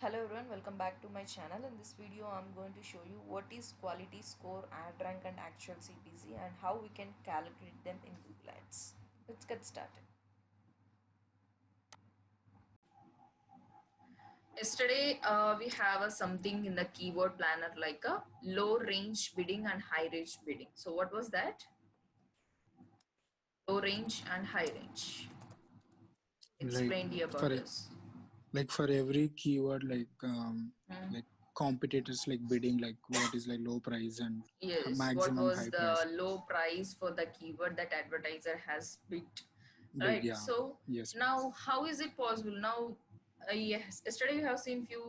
Hello everyone, welcome back to my channel. In this video I'm going to show you what is quality score, ad rank and actual CPC and how we can calculate them in Google Ads. Let's get started. Yesterday we have a something in the keyword planner like a low range bidding and high range bidding. So what was that? Low range and high range. like Explain you for about this. for every keyword Hmm. like competitors like bidding like what is like low price and Yes, what maximum was high the price low price for the keyword that advertiser has bid, bid. right? Yeah, So yes, ma'am. now how is it possible now? Yes, yesterday we have seen few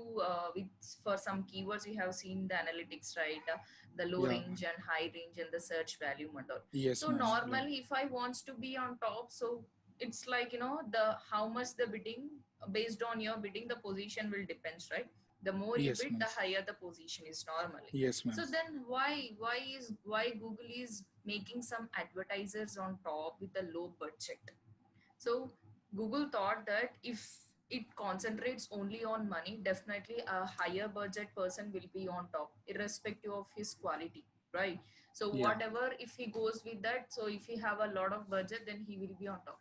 with for some keywords we have seen the analytics, right? The low Yeah, range and high range and the search value model. yes, So ma'am. Like normally if I wants to be on top, so it's like the how much the bidding, based on your bidding the position will depends, right? The more you yes, bid ma'am. the higher the position is normally. Yes, ma'am. So then why Google is making some advertisers on top with a low budget? So Google thought that if it concentrates only on money, definitely a higher budget person will be on top, irrespective of his quality, right? So Yeah, whatever, if he goes with that, so if he have a lot of budget, then he will be on top.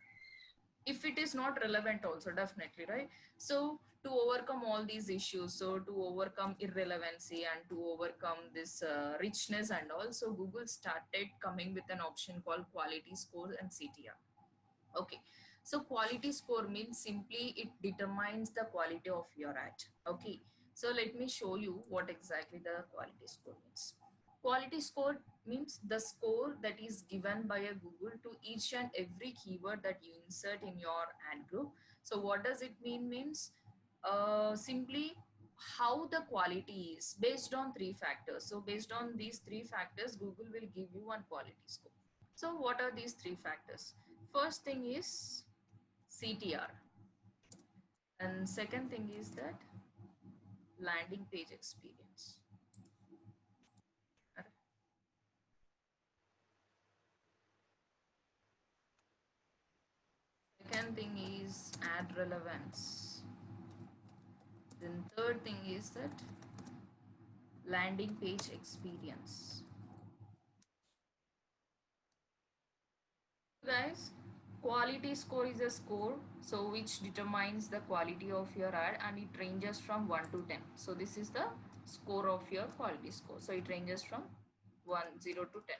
If it is not relevant also, definitely, right? So to overcome all these issues, so to overcome irrelevancy and to overcome this richness and also Google started coming with an option called quality score and CTR. Okay, so quality score means simply it determines the quality of your ad. Okay, so let me show you what exactly the quality score means. Quality score means the score that is given by a Google to each and every keyword that you insert in your ad group. So what does it mean? Means simply how the quality is based on three factors. So based on these three factors, Google will give you one quality score. So what are these three factors? First thing is CTR, and second thing is that landing page experience. Second thing is ad relevance. Then third thing is that landing page experience. Guys, quality score is a score so which determines the quality of your ad and it ranges from 1 to 10. So this is the score of your quality score. So it ranges from 0 to 10.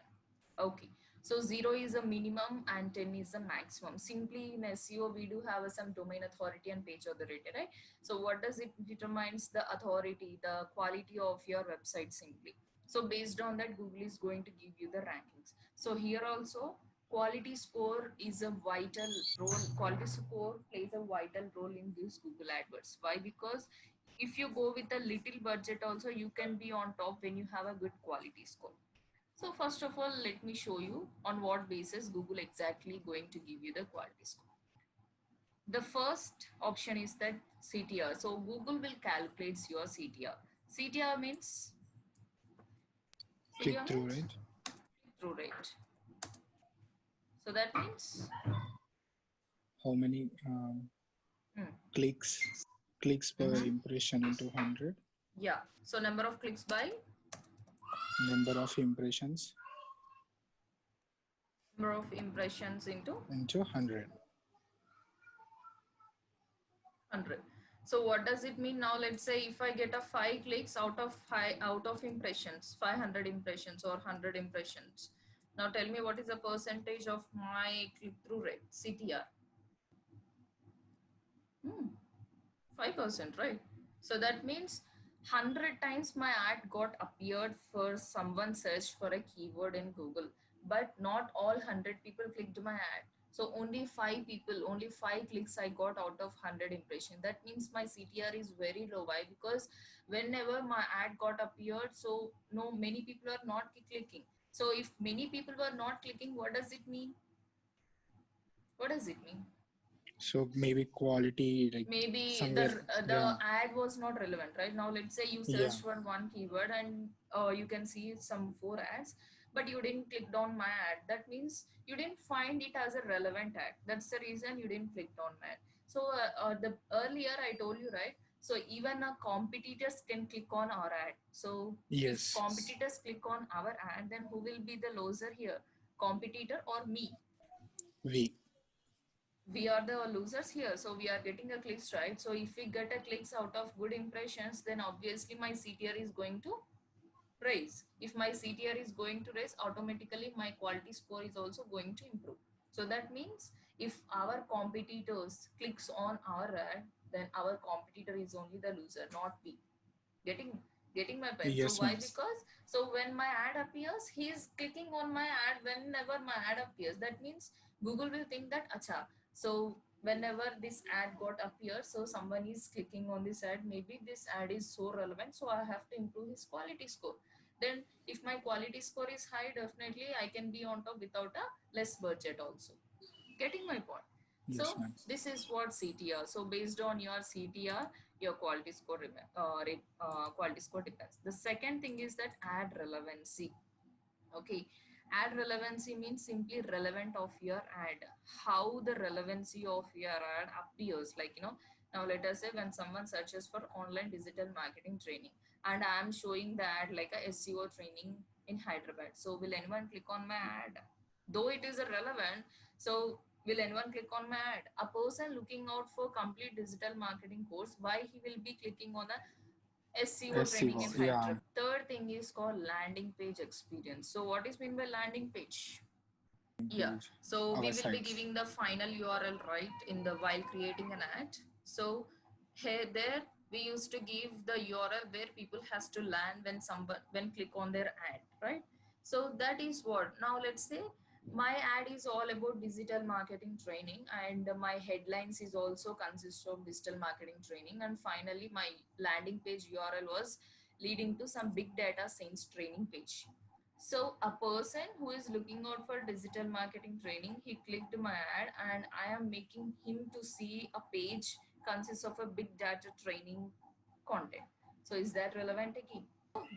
Okay, so 0 is a minimum and 10 is the maximum. Simply in SEO we do have some domain authority and page authority, right? So what does it determines the authority, the quality of your website simply. So based on that Google is going to give you the rankings. So here also quality score is a vital role. Quality score plays a vital role in this Google AdWords. Why? Because if you go with a little budget also you can be on top when you have a good quality score. So first of all, let me show you on what basis Google exactly going to give you the quality score. The first option is that CTR. So Google will calculate your CTR. CTR means click CTR through, means right? through rate. So that means How many hmm, clicks per mm-hmm. impression into 100, Yeah. So number of clicks by number of impressions number of impressions into into 100. 100. So what does it mean now? Let's say if I get a 5 clicks out of impressions, 500 impressions or 100 impressions. Now tell me what is the percentage of my click through rate, CTR? 5%, right? So that means 100 times my ad got appeared for someone searched for a keyword in Google, but not all 100 people clicked my ad. So only 5 people, only 5 clicks I got out of 100 impression. That means my CTR is very low. Why? Because whenever my ad got appeared, so no, many people are not clicking. So if many people were not clicking, what does it mean? What does it mean? So maybe quality like Maybe the somewhere. the Yeah, ad was not relevant, right? Now let's say you yeah, searched for one keyword and you can see some 4 ads, but you didn't click on my ad. That means you didn't find it as a relevant ad. That's the reason you didn't click on my ad. So the earlier I told you, right? So even competitors can click on our ad. So if Yes. competitors click on our ad, then who will be the loser here? Competitor or me? We. We are the losers here, so we are getting a clicks, right? So if we get a clicks out of good impressions, then obviously my CTR is going to raise. If my CTR is going to raise, automatically my quality score is also going to improve. So that means if our competitors clicks on our ad, then our competitor is only the loser, not we. Getting getting my point? So Yes, why? ma'am. Because so when my ad appears, he is clicking on my ad whenever my ad appears. That means Google will think that acha. So whenever this ad got appears, so someone is clicking on this ad. Maybe this ad is so relevant, so I have to improve his quality score. Then if my quality score is high, definitely I can be on top without a less budget also. Getting my point? Yes, So ma'am. this is what CTR. So based on your CTR, your quality score depends. The second thing is that ad relevancy. Okay, ad relevancy means simply relevant of your ad. How the relevancy of your ad appears, like now let us say when someone searches for online digital marketing training, and I am showing the ad like a SEO training in Hyderabad. So will anyone click on my ad? Though it is irrelevant, so will anyone click on my ad? A person looking out for complete digital marketing course, why he will be clicking on a SEO training SEO. in Yeah. Hyderabad? Third thing is called landing page experience. So what is mean by landing page? Yeah, Page. so we Our will be sites. giving the final URL right in the while creating an ad. So here there we used to give the URL where people has to land when someone when click on their ad, right? So that is what. Now let's say my ad is all about digital marketing training, and my headlines is also consists of digital marketing training, and finally my landing page URL was leading to some big data science training page. So a person who is looking out for digital marketing training, he clicked my ad and I am making him to see a page consists of a big data training content. So is that relevant again?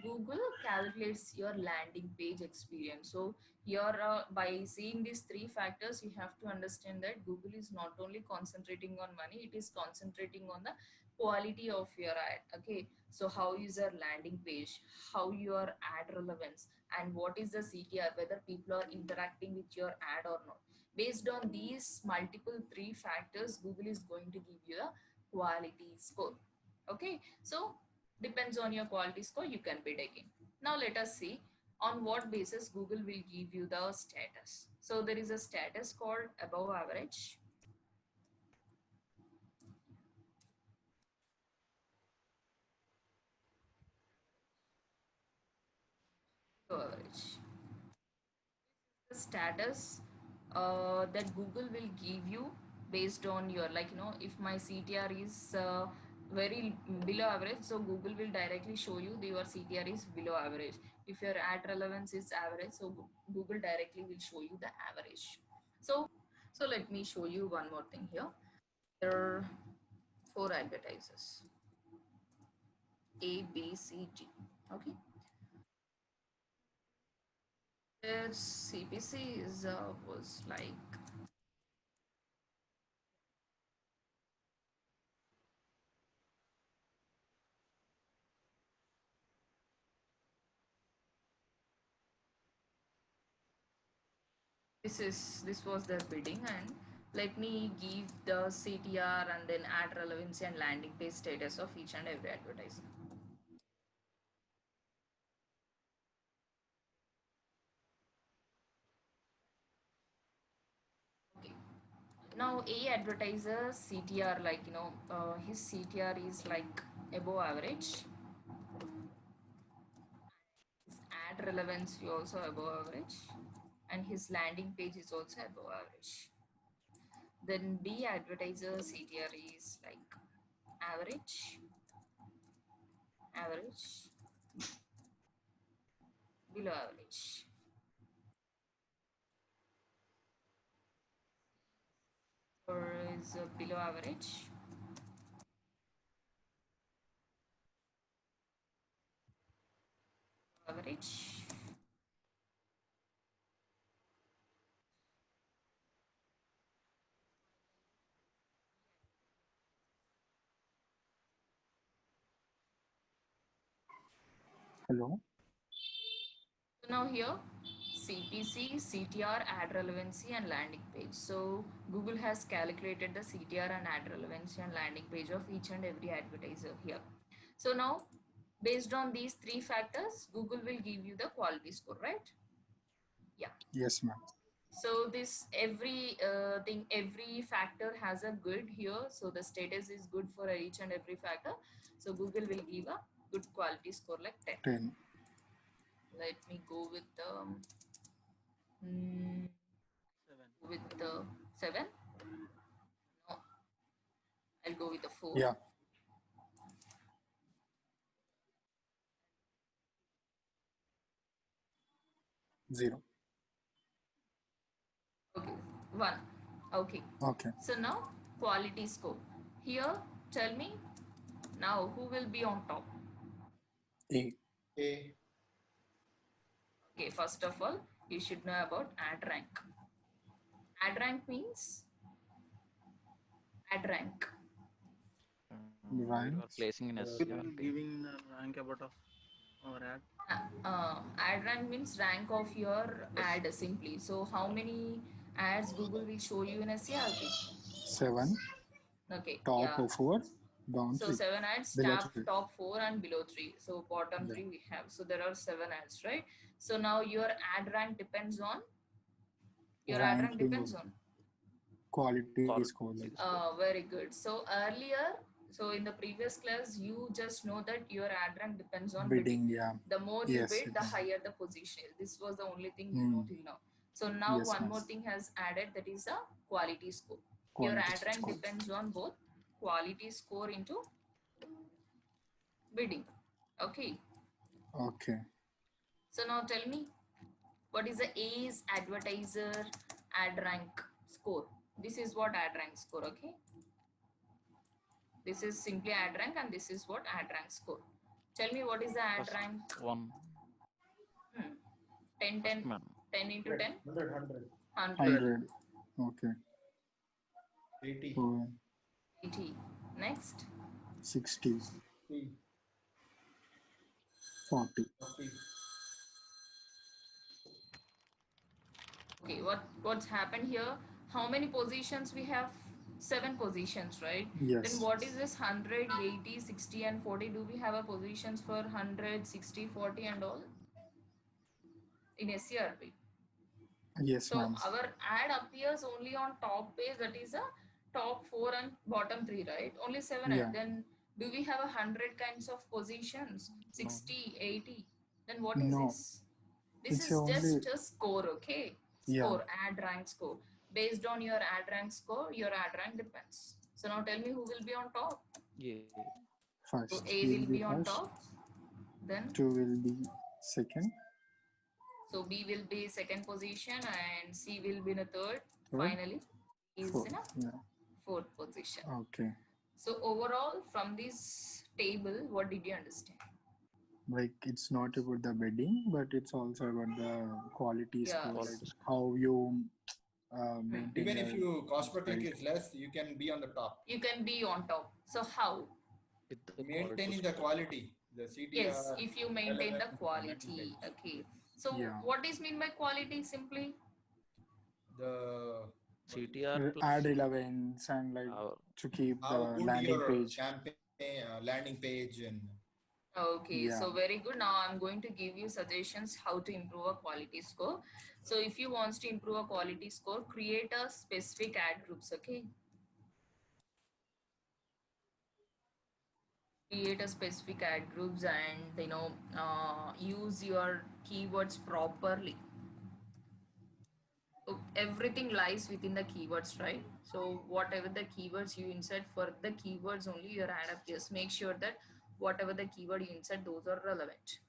Google calculates your landing page experience. So here by seeing these three factors, you have to understand that Google is not only concentrating on money, it is concentrating on the quality of your ad. Okay, so how is your landing page, how your ad relevance, and what is the CTR, whether people are interacting with your ad or not. Based on these multiple three factors, Google is going to give you a quality score. Okay, so depends on your quality score, you can bid again. Now let us see on what basis Google will give you the status. So there is a status called above average, below average. The status that Google will give you based on your, like if my CTR is very below average, so Google will directly show you that your CTR is below average. If your ad relevance is average, so Google directly will show you the average. So let me show you one more thing here. There are four advertisers, A, B, C, D. Okay, their CPC is was like, this was their bidding, and let me give the CTR and then ad relevancy and landing page status of each and every advertiser. Okay, now A advertiser CTR, like his CTR is like above average, his ad relevancy also above average, and his landing page is also above average. Then B advertiser CTR is like average, average, below average. Or is below average, average. Hello. So now here, CPC, CTR, ad relevancy and landing page. So Google has calculated the CTR and ad relevancy and landing page of each and every advertiser here. So now, based on these three factors, Google will give you the quality score, right? Yeah. Yes, ma'am. So this every factor has a good here. So the status is good for each and every factor. So Google will give a good quality score like 10. 10. Let me go with the mm, 7. No, I'll go with the 4. Yeah. 0. Okay, 1. Okay. Okay. So now quality score. Here, tell me now who will be on top. A. A. Okay, first of all, you should know about ad rank. Ad rank means ad rank. You are Ranks. placing in Will SCRP. Giving rank about of our ad. Ad rank means rank of your ad simply. So how many ads Google will show you in a CRP? 7. Okay, Top yeah. of 4. Down So 3. 7 ads, Below top, 3. top 4 and below 3. So bottom Yeah. 3 we have. So there are 7 ads, right? So now your ad rank depends on your ad rank Ranking depends on. quality Quality score. Like, score. Very good. So earlier, so in the previous class, you just know that your ad rank depends on bidding. bidding. Yeah. The more you Yes, bid, the yes. higher the position is. This was the only thing you know till now. So now Yes, one more ma'am. thing has added, that is a quality score. Your Quality ad rank score. depends on both quality score into bidding. Okay. Okay. So now tell me, what is the A's advertiser ad rank score? This is what ad rank score, okay? This is simply ad rank and this is what ad rank score. Tell me what is the ad First rank? one. 10, First 10, man. 10 into 10? 100. 100. 100. Okay. 80. So 80. Next, 60. 50. 40. 40. okay, what's happened here? How many positions we have? 7 positions, right? Yes. Then what is this 100, 80, 60 and 40? Do we have a positions for 100, 60, 40 and all in SCRP? Yes, So ma'am. our ad appears only on top page, that is a top 4 and bottom 3, right? Only 7 Yeah. ad. Then do we have 100 kinds of positions? No. 60, 80? Then what is No. this? This It's is only. just a score, okay? Yeah. Score, ad rank score. Based on your ad rank score, your ad rank depends. So now tell me who will be on top. Yeah. So First. A will will be on first. top. Then 2 will be second. so B will be second position and C will be in a third. Third. Finally, is 4. in a Yeah. 4th position. Okay. So overall, from this table, what did you understand? Like, it's not about the bidding, but it's also about the quality Yeah. score. Quality Like score. how you maintain. Even if the you cost per click right. is less, you can be on the top. You can be on top. So how? With the Maintaining quality the score. quality, the CTR. Yes, if you maintain the relevant, quality. landing Okay. So Yeah. what is mean by quality simply? page. The CTR plus Ad relevance and like our to keep how the good landing your page. campaign landing page and Okay, Yeah. so very good. Now I'm going to give you suggestions how to improve a quality score. So if you want to improve a quality score, create a specific ad groups, okay? Create a specific ad groups and use your keywords properly. So everything lies within the keywords, right? So whatever the keywords you insert, for the keywords only your ad appears. Make sure that whatever the keyword you insert, those are relevant.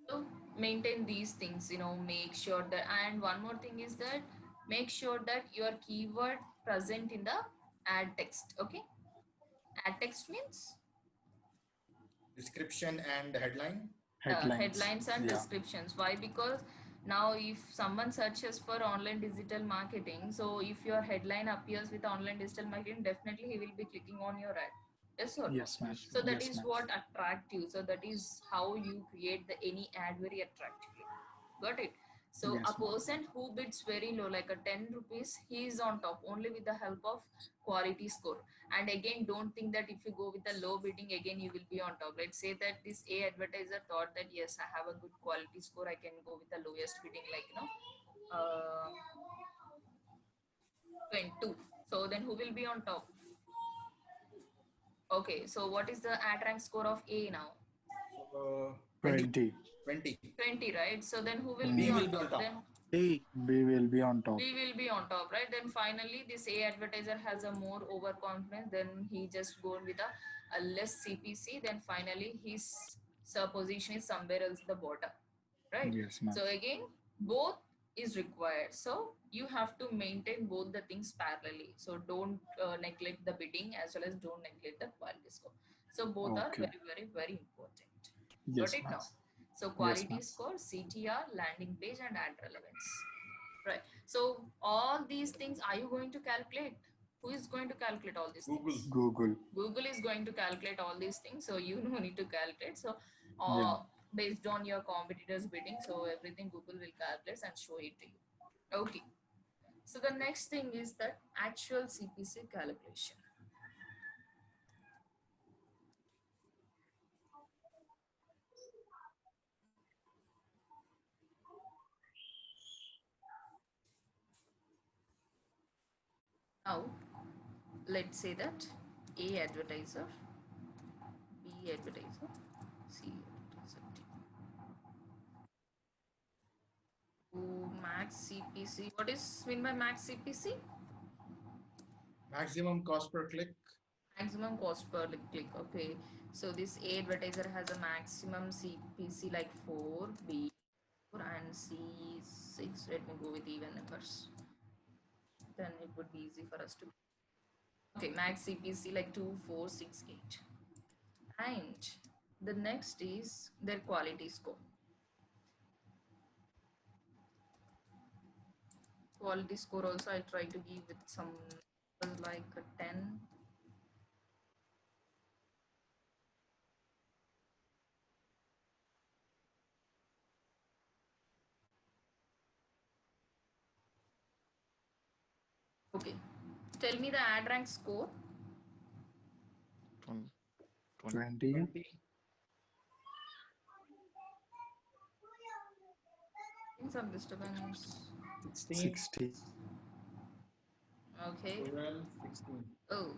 So maintain these things, make sure that, and one more thing is that make sure that your keyword present in the ad text. Okay, ad text means description and headline. Headlines. Headlines and Yeah. descriptions. Why? Because Now, if someone searches for online digital marketing, so if your headline appears with online digital marketing, definitely he will be clicking on your ad. Yes or no? Yes, ma'am. So that Yes, is ma'am. what attract you. So that is how you create the any ad very attractively. Got it? So a Yes, ma'am. person who bids very low, like a 10 rupees, he is on top only with the help of quality score. And again, don't think that if you go with the low bidding, again you will be on top. Let's say that this A advertiser thought that yes, I have a good quality score, I can go with the lowest bidding, like 22. So then who will be on top? Okay, so what is the ad rank score of A now? So 20. 20. 20, right? So then who will Mm. be B on will be on top? top. Then Hey, B will be on top. we will be on top, right? Then finally, this A advertiser has a more overconfidence. Then he just go with a less CPC. Then finally, his position is somewhere else the bottom, right? Yes, ma'am. So again, both is required. So you have to maintain both the things parallelly. So don't neglect the bidding as well as don't neglect the quality score. So both are Okay. very, very, very important. Yes, Got it ma'am. now? So Yes, quality ma'am. score, CTR, landing page, and ad relevance. Right. So all these things, are you going to calculate? Who is going to calculate all these Google. things? Google. Google is going to calculate all these things. So you don't need to calculate. So Yeah. based on your competitors bidding, so everything Google will calculate and show it to you. Okay. So the next thing is that actual CPC calculation. Now, let's say that A advertiser, B advertiser, C advertiser, D. Max CPC. What is mean by max CPC? Maximum cost per click. Maximum cost per click. Okay. So this A advertiser has a maximum CPC like 4, B 4 and C 6. Let me go with even numbers. Then it would be easy for us to. Okay, max CPC like 2, 4, 6, 8. And the next is their quality score. Quality score also I try to give with some like a 10. Okay. Tell me the ad rank score. 20. 20. 20. In some disturbance. 16. 60. Okay. 12. 16. Oh,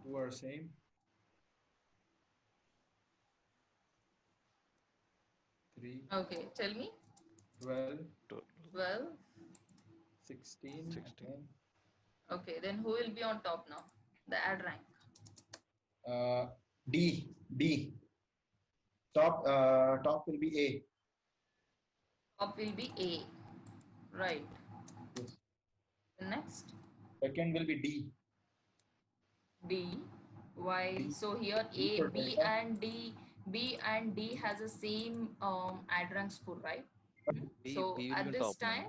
Two are same. 3. okay. Tell me. 12. 12. 16. 16. And, Okay. Then who will be on top now? The ad rank. D. D. Top will be A. Top will be A. Right. Yes. The next. Second will be D. D. Why? D. So here D A, for B Delta. and D. B and D has the same ad rank score, right? So B will at be this top, ma'am. time,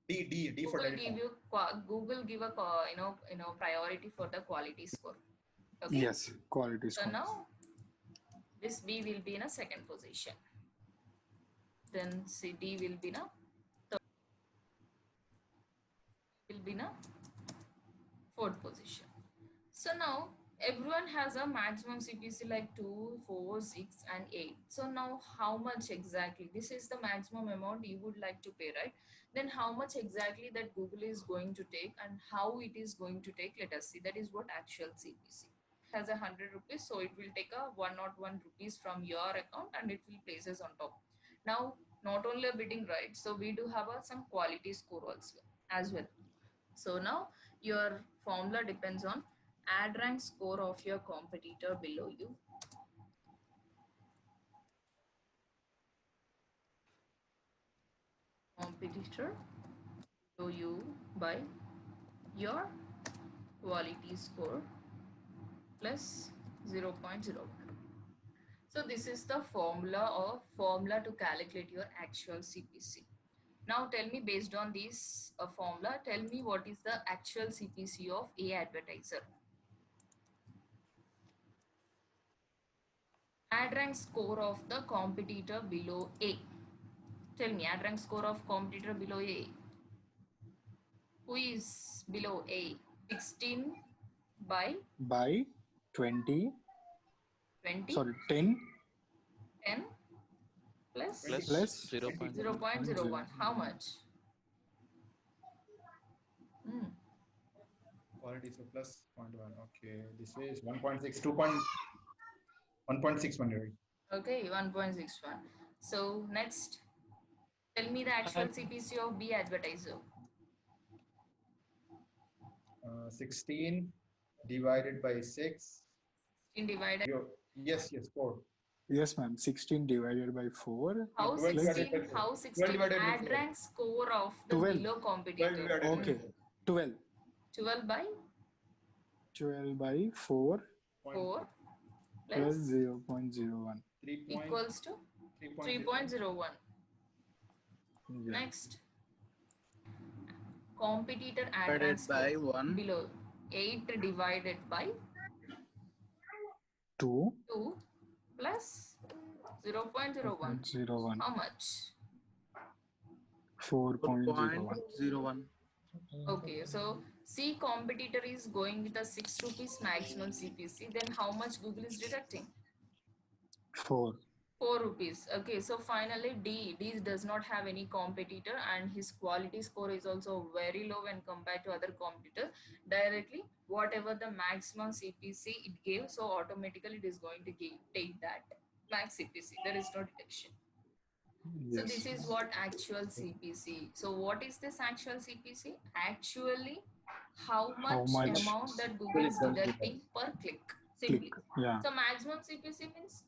D for Google Delta. give you Google give a priority for the quality score. Okay. Yes, quality So score. now this B will be in a second position. Then C D will be in a third. Will be in a fourth position. So now everyone has a maximum CPC like 2, 4, 6 and 8. So now how much exactly? This is the maximum amount you would like to pay, right? Then how much exactly that Google is going to take and how it is going to take, let us see. That is what actual CPC has 100 rupees. So it will take a 101 rupees from your account and it will places on top. Now, not only a bidding, right? So we do have some quality score also as well. So now your formula depends on ad rank score of your competitor below you. Competitor below you by your quality score plus 0.01. So this is the formula to calculate your actual CPC. Now tell me, based on this formula, tell me what is the actual CPC of A advertiser. Ad rank score of the competitor below A. Tell me, ad rank score of competitor below A. Who is below A? 16 by 20. 20. Sorry, 10 10 plus plus 0.01. How much? Hmm. Quality so plus 0.1. Okay, this is 1.6, 1.61. Right? Okay, 1.61. So next, tell me the actual CPC of B advertiser. 16 divided by 6. In divided. Yes, 4. Yes, ma'am. 16 divided by 4. How 12 divided 16? by How 4. 16? 12 divided by Ad 4. rank score of the 12. below 12 competitor. divided by Okay. 12. 12 by 12 by 4 4 plus plus 0.01. 3. equals to 3.01. Yeah. Next, competitor ad Divided rank by score 1. below 8 divided by 2. 2 plus 0.01. 0.01. How much? 4.01. 4.01. Okay, so C competitor is going with a 6 rupees maximum CPC, then how much Google is deducting? 4. 4 rupees. Okay, so finally D does not have any competitor and his quality score is also very low when compared to other competitors. Directly, whatever the maximum CPC it gave, so automatically it is going to take that max CPC. There is no deduction. So Yes. this is what actual CPC. So what is this actual CPC? Actually, how much much? amount that Google is deducting per click. Simply. Click. Yeah. So maximum CPC means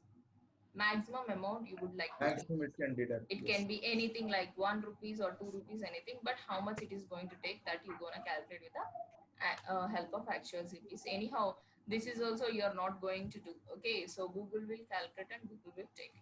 maximum amount you would like to take. Maximum it can deduct. It can be anything like 1 rupees or 2 rupees, anything, but how much it is going to take, that you're gonna calculate with the help of actual CPC. Anyhow, this is also you're not going to do. Okay, so Google will calculate and Google will take.